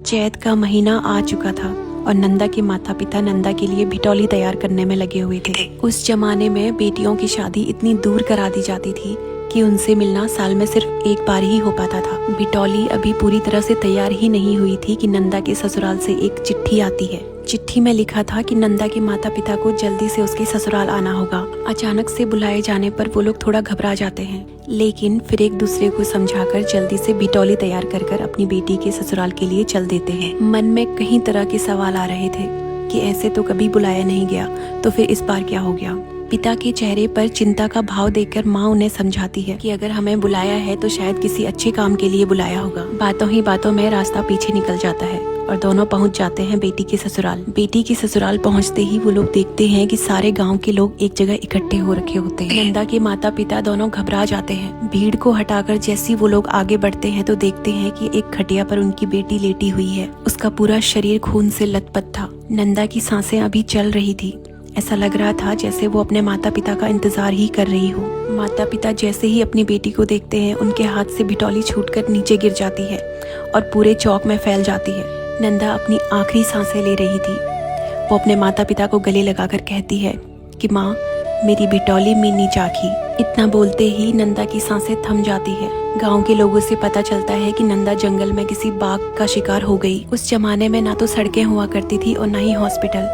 चैत का महीना आ चुका था और नंदा के माता पिता नंदा के लिए भिटौली तैयार करने में लगे हुए थे। उस जमाने में बेटियों की शादी इतनी दूर करा दी जाती थी कि उनसे मिलना साल में सिर्फ एक बार ही हो पाता था। भिटौली अभी पूरी तरह से तैयार ही नहीं हुई थी कि नंदा के ससुराल से एक चिट्ठी आती है। चिट्ठी में लिखा था कि नंदा के माता पिता को जल्दी से उसके ससुराल आना होगा। अचानक से बुलाए जाने पर वो लोग थोड़ा घबरा जाते हैं, लेकिन फिर एक दूसरे को समझाकर जल्दी से भिटौली तैयार कर कर अपनी बेटी के ससुराल के लिए चल देते हैं। मन में कई तरह के सवाल आ रहे थे कि ऐसे तो कभी बुलाया नहीं गया, तो फिर इस बार क्या हो गया। पिता के चेहरे पर चिंता का भाव देखकर माँ उन्हें समझाती है कि अगर हमें बुलाया है तो शायद किसी अच्छे काम के लिए बुलाया होगा। बातों ही बातों में रास्ता पीछे निकल जाता है और दोनों पहुंच जाते हैं बेटी के ससुराल। बेटी के ससुराल पहुंचते ही वो लोग देखते हैं कि सारे गांव के लोग एक जगह इकट्ठे हो रखे होते हैं। नंदा के माता पिता दोनों घबरा जाते हैं। भीड़ को हटाकर जैसी वो लोग आगे बढ़ते हैं तो देखते हैं कि एक खटिया पर उनकी बेटी लेटी हुई है। उसका पूरा शरीर खून से लथपथ था। नंदा की सांसें अभी चल रही थी। ऐसा लग रहा था जैसे वो अपने माता पिता का इंतजार ही कर रही हो। माता पिता जैसे ही अपनी बेटी को देखते हैं, उनके हाथ से भिटौली छूटकर नीचे गिर जाती है और पूरे चौक में फैल जाती है। नंदा अपनी आखिरी सांसें ले रही थी। वो अपने माता पिता को गले लगाकर कहती है कि माँ, मेरी भिटौली मिनी चाकी। इतना बोलते ही नंदा की सांसें थम जाती है। गांव के लोगों से पता चलता है कि नंदा जंगल में किसी बाघ का शिकार हो गई। उस जमाने में ना तो सड़कें हुआ करती थी और ना ही हॉस्पिटल।